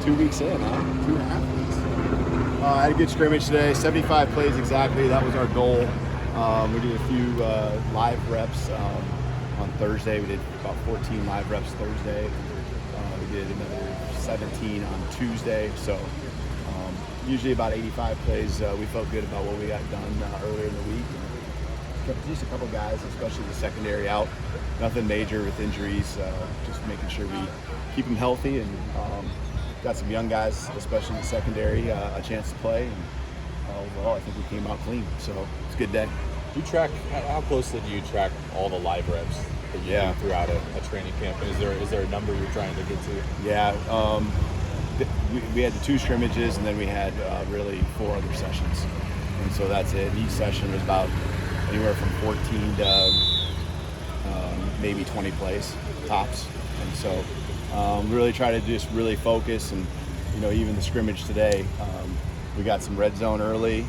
2 weeks in, huh? 2.5 weeks. I had a good scrimmage today, 75 plays exactly. That was our goal. We did a few live reps on Thursday. We did about 14 live reps Thursday. We did another 17 on Tuesday. So usually about 85 plays. We felt good about what we got done earlier in the week. Kept just a couple guys, especially the secondary, out. Nothing major with injuries. Just making sure we keep them healthy, and got some young guys, especially in the secondary, a chance to play. And overall, I think we came out clean. So it's a good day. You track, how closely do you track all the live reps that you do throughout a training camp? And is there a number you're trying to get to? Yeah. We had the 2 scrimmages, and then we had really 4 other sessions. And so that's it. Each session was about anywhere from 14 to maybe 20 plays tops. And so really try to just really focus. And even the scrimmage today, we got some red zone early.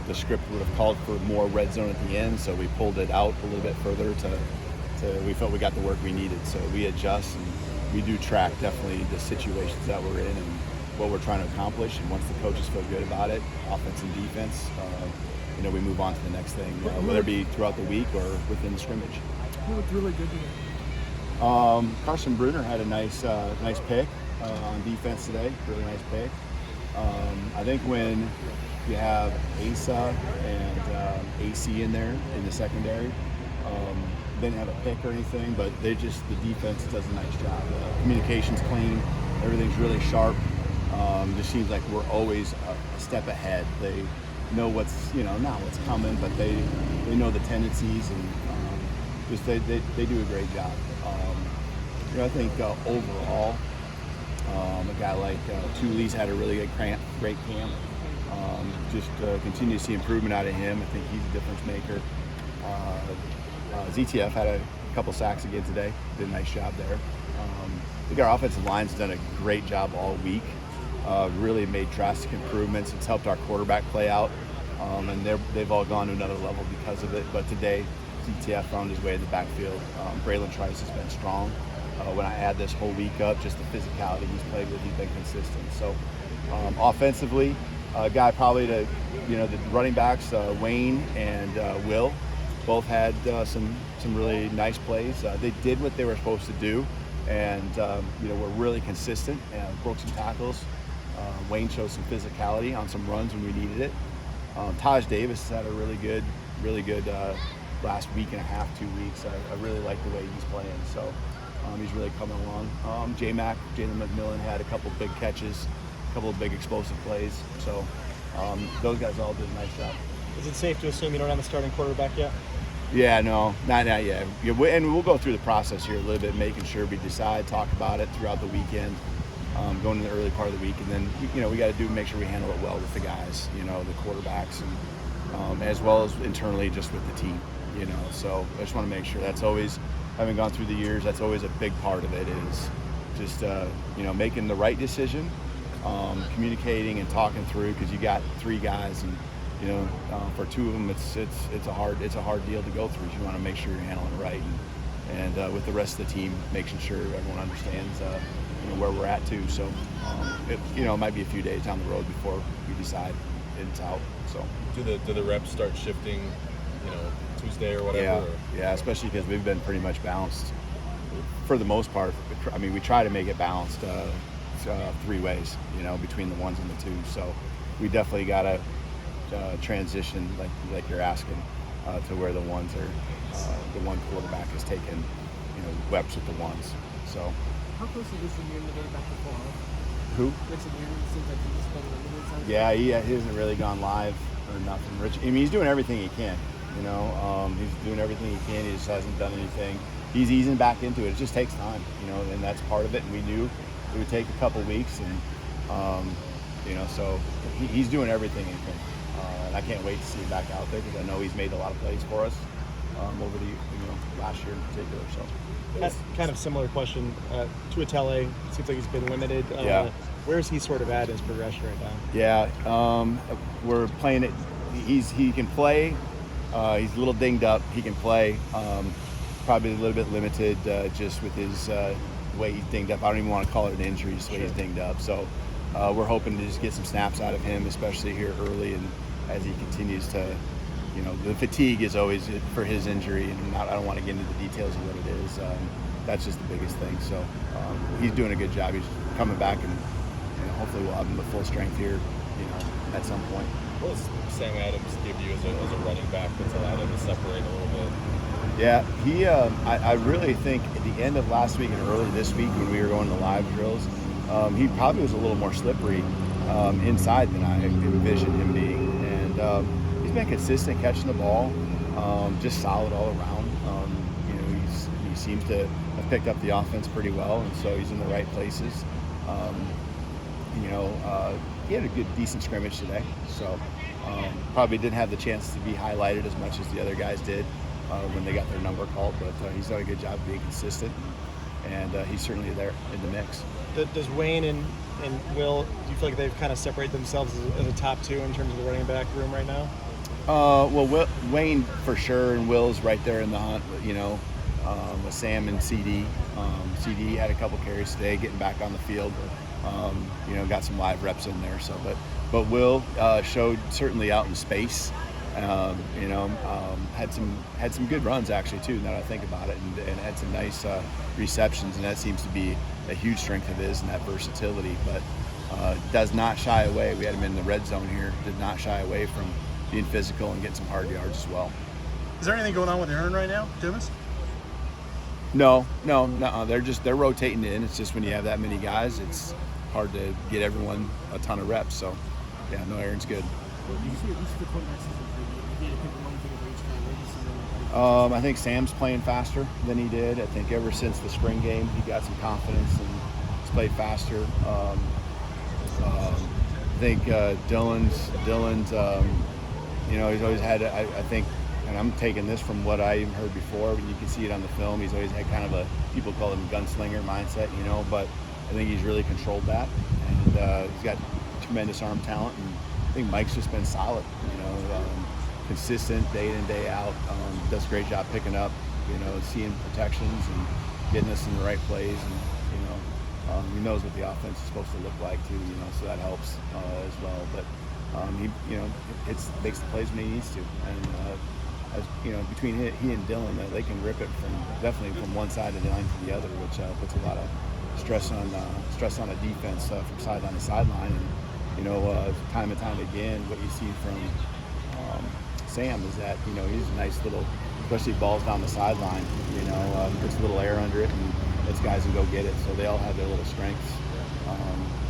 The script would have called for more red zone at the end, so we pulled it out a little bit further to we felt we got the work we needed. So we adjust, and we do track definitely the situations that we're in and what we're trying to accomplish. And once the coaches feel good about it, offense and defense, we move on to the next thing, whether it be throughout the week or within the scrimmage. Who looked really good today? Carson Bruner had a nice pick on defense today. Really nice pick. I think when you have Asa and AC in there in the secondary, they didn't have a pick or anything, but the defense does a nice job. Communication's clean. Everything's really sharp. Just seems like we're always a step ahead. They know what's not what's coming, but they know the tendencies, and they do a great job. I think overall, a guy like Thule's had a really great camp. Just continue to see improvement out of him. I think he's a difference maker. ZTF had a couple sacks again today. Did a nice job there. I think our offensive line's done a great job all week. Really made drastic improvements. It's helped our quarterback play out, and they've all gone to another level because of it. But today, ZTF found his way in the backfield. Braylon Trice has been strong. When I add this whole week up, just the physicality he's played with, he's been consistent. So offensively, a guy probably the running backs, Wayne and Will, both had some really nice plays. They did what they were supposed to do, and were really consistent and broke some tackles. Wayne showed some physicality on some runs when we needed it. Taj Davis has had a really good last week and a half, 2 weeks. I really like the way he's playing. So he's really coming along. Jalen McMillan had a couple big catches, a couple of big explosive plays. So those guys all did a nice job. Is it safe to assume you don't have a starting quarterback yet? Yeah, no, not yet. And we'll go through the process here a little bit, making sure we decide, talk about it throughout the weekend, going in the early part of the week, and then we got to make sure we handle it well with the guys, the quarterbacks, and as well as internally just with the team. So I just want to make sure that's always, having gone through the years, that's always a big part of it, is just making the right decision, communicating and talking through, because you got 3 guys, and for 2 of them it's a hard deal to go through. You want to make sure you're handling it right, and with the rest of the team, making sure everyone understands where we're at too. So it might be a few days down the road before we decide it's out. So do the reps start shifting Tuesday or whatever? Yeah, especially because we've been pretty much balanced for the most part. I mean, we try to make it balanced 3 ways, between the 1s and the 2s. So we definitely got to transition, like you're asking, to where the 1s are, the one quarterback has taken, reps with the 1s. So how close is Richard Mearn to getting back to full health? Who? Richard Mearn, seems like he's just been limited. Yeah, he hasn't really gone live or nothing. He's doing everything he can. He's doing everything he can. He just hasn't done anything. He's easing back into it. It just takes time, and that's part of it. And we knew it would take a couple weeks, and so he's doing everything he can. And I can't wait to see him back out there, because I know he's made a lot of plays for us over the last year in particular. So that's kind of similar question. Tuatele, seems like he's been limited. Where is he sort of at in his progression right now? Yeah, we're playing it. He can play. He's a little dinged up. He can play. Probably a little bit limited just with his the way he's dinged up. I don't even want to call it an injury, just the way he's dinged up. So we're hoping to just get some snaps out of him, especially here early, and as he continues to, the fatigue is always for his injury, and I don't want to get into the details of what it is. That's just the biggest thing. So he's doing a good job. He's coming back, and hopefully we'll have him at full strength here, at some point. What does Sam Adams give you as a running back that's allowed him to separate a little bit? Yeah, I really think at the end of last week and early this week when we were going to live drills, he probably was a little more slippery inside than I envisioned him being. And he's been consistent catching the ball, just solid all around. He seems to have picked up the offense pretty well, and so he's in the right places. He had a decent scrimmage today, so probably didn't have the chance to be highlighted as much as the other guys did when they got their number called, but he's done a good job of being consistent, and he's certainly there in the mix. Does Wayne and Will, do you feel like they've kind of separated themselves as a top two in terms of the running back room right now? Wayne for sure, and Will's right there in the hunt, with Sam and CD. CD had a couple carries today, getting back on the field. Got some live reps in there. So, but Will showed certainly out in space. Had some good runs actually too. Now that I think about it, and had some nice receptions, and that seems to be a huge strength of his, and that versatility. But does not shy away. We had him in the red zone here. Did not shy away from being physical and getting some hard yards as well. Is there anything going on with Aaron right now, Dimas? No. They're rotating in. It's just when you have that many guys, it's hard to get everyone a ton of reps. So, yeah, no, Aaron's good. I think Sam's playing faster than he did. I think ever since the spring game, he got some confidence and he's played faster. I think Dylan's he's always had, I think, and I'm taking this from what I even heard before, but you can see it on the film, he's always had kind of people call him gunslinger mindset, but I think he's really controlled that, and he's got tremendous arm talent, and I think Mike's just been solid, consistent day in and day out, does a great job picking up, seeing protections and getting us in the right plays, and he knows what the offense is supposed to look like too, so that helps as well. But he makes the plays when he needs to, and between he and Dylan, they can rip it definitely from one side of the line to the other, which puts a lot of stress on a defense from sideline to sideline. And time and time again, what you see from Sam is that he's a nice little, especially balls down the sideline. Puts a little air under it and lets guys can go get it. So they all have their little strengths.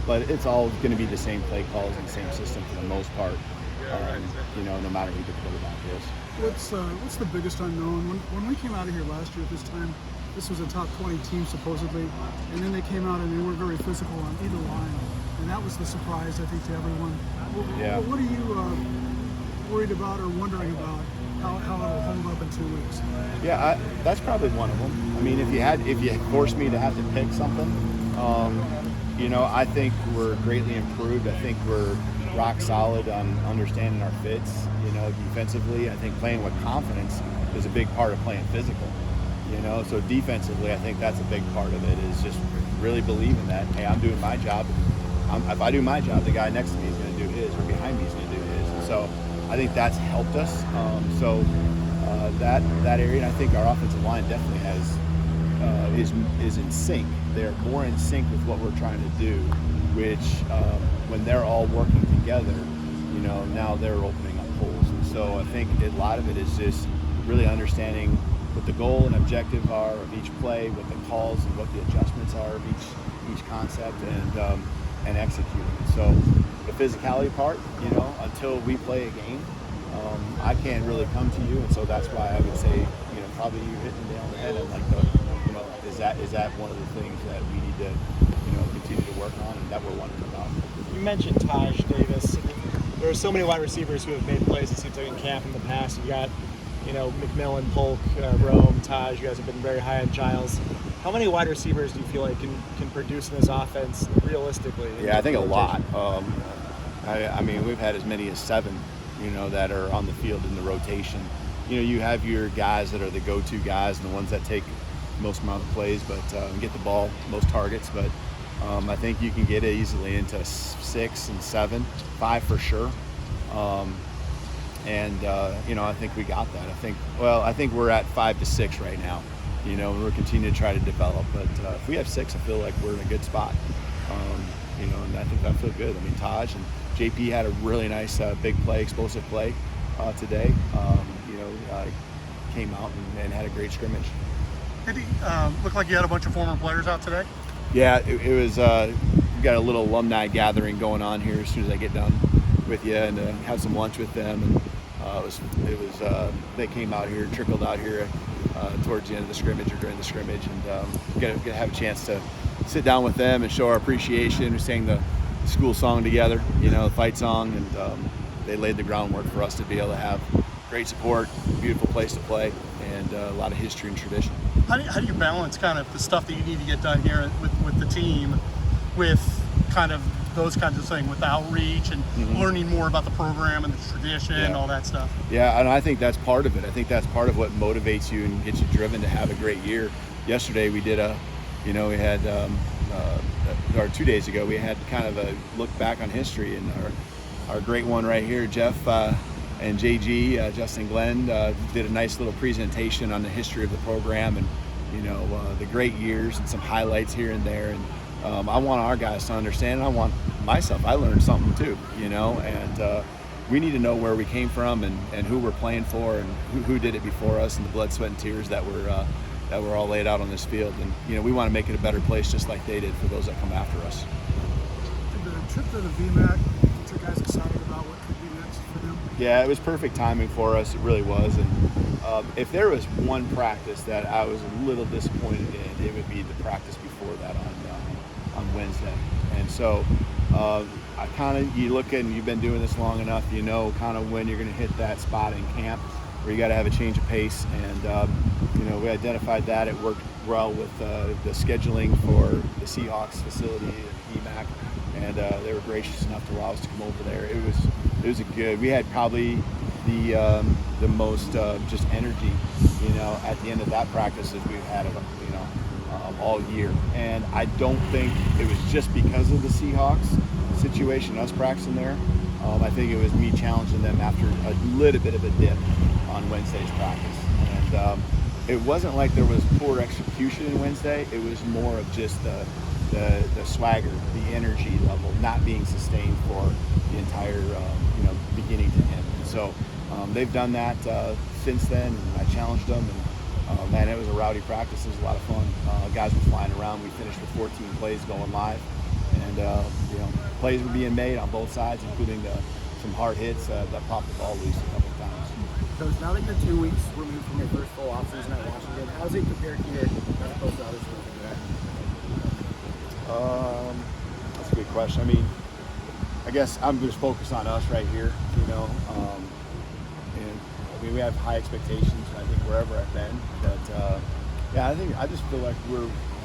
But it's all going to be the same play calls and the same system for the most part. No matter who the quarterback is. What's the biggest unknown? When we came out of here last year at this time, this was a top 20 team supposedly, and then they came out and they were very physical on either line, and that was the surprise I think to everyone. Yeah. What are you worried about or wondering about how it'll hold up in 2 weeks? Yeah, that's probably one of them. I mean, if you forced me to have to pick something, I think we're greatly improved. I think we're rock solid on understanding our fits. Defensively, I think playing with confidence is a big part of playing physical. So defensively, I think that's a big part of it, is just really believing that, hey, I'm doing my job. If I do my job, the guy next to me is going to do his, or behind me is going to do his. And so I think that's helped us. That area, and I think our offensive line definitely is in sync. They're more in sync with what we're trying to do, which when they're all working together, now they're opening up holes. And so I think a lot of it is just really understanding what the goal and objective are of each play, what the calls and what the adjustments are of each concept, and executing. So the physicality part, until we play a game, I can't really come to you, and so that's why I would say, probably you hitting the nail on the head, and is that one of the things that we need to, continue to work on, and that we're wondering about. You mentioned Taj Davis. There are so many wide receivers who have made plays, it seems like, in camp in the past. You got, McMillan, Polk, Rome, Taj. You guys have been very high on Giles. How many wide receivers do you feel like can produce in this offense realistically? Yeah, I think a lot. We've had as many as 7, that are on the field in the rotation. You have your guys that are the go-to guys and the ones that take most amount of plays, but get the ball, most targets. But I think you can get it easily into 6 and 7, 5 for sure. I think we got that. I think we're at 5 to 6 right now. We're continuing to try to develop, but if we have 6, I feel like we're in a good spot. And I think I feel good. I mean, Taj and JP had a really nice big play, explosive play today. Came out and had a great scrimmage. Did he look like you had a bunch of former players out today? Yeah, it was. We got a little alumni gathering going on here as soon as I get done with you, and had some lunch with them. And they came out here, trickled out here towards the end of the scrimmage or during the scrimmage, and get to have a chance to sit down with them and show our appreciation. We sang the school song together, the fight song, and they laid the groundwork for us to be able to have great support, beautiful place to play, and a lot of history and tradition. How do you balance kind of the stuff that you need to get done here with the team with kind of those kinds of things, with outreach and learning more about the program and the tradition and all that stuff? Yeah, and I think that's part of it. I think that's part of what motivates you and gets you driven to have a great year. Yesterday we did we had, or 2 days ago, we had kind of a look back on history, and our great one right here, Jeff and JG, Justin Glenn, did a nice little presentation on the history of the program and, the great years and some highlights here and there. And I want our guys to understand, and I want myself, I learned something too, and we need to know where we came from and who we're playing for and who did it before us, and the blood, sweat, and tears that were all laid out on this field. And, we want to make it a better place just like they did for those that come after us. Did the trip to the VMAC get you guys excited about what could be next for them? Yeah, it was perfect timing for us. It really was. And if there was one practice that I was a little disappointed in, it would be the practice before that on Wednesday. And so you look at, and you've been doing this long enough, kind of when you're going to hit that spot in camp where you got to have a change of pace. And, we identified that. It worked well with the scheduling for the Seahawks facility at EMAC. And they were gracious enough to allow us to come over there. It was a good. We had probably the most just energy, at the end of that practice as we've had, all year. And I don't think it was just because of the Seahawks situation, us practicing there. I think it was me challenging them after a little bit of a dip on Wednesday's practice. And it wasn't like there was poor execution in Wednesday. It was more of just the swagger, the energy level not being sustained for the entire beginning to end. And so they've done that since then. I challenged them, and man, it was a rowdy practice. It was a lot of fun. Guys were flying around. We finished with 14 plays going live, and plays were being made on both sides, including some hard hits that popped the ball loose a couple of times. Coach, now that you're 2 weeks removed from your first full offseason at Washington, how does it compare here as opposed to other schools? That's a good question. I mean, I guess I'm just focused on us right here, and we have high expectations. I think wherever I've been, I just feel like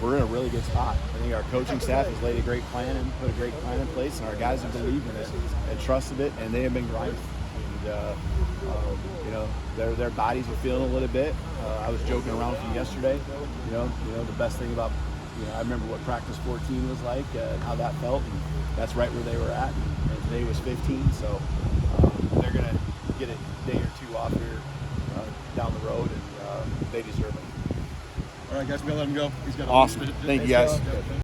we're in a really good spot. I think our coaching staff has laid a great plan and put a great plan in place, and our guys have believed in it and trusted it, and they have been grinding. And their bodies are feeling a little bit. I was joking around from yesterday. The best thing about I remember what practice 14 was like, and how that felt, and that's right where they were at. And today was 15, so they're gonna get a day or two off here down the road, and they deserve it. All right, guys, we gotta let him go. He's got Awesome. Thank you, guys.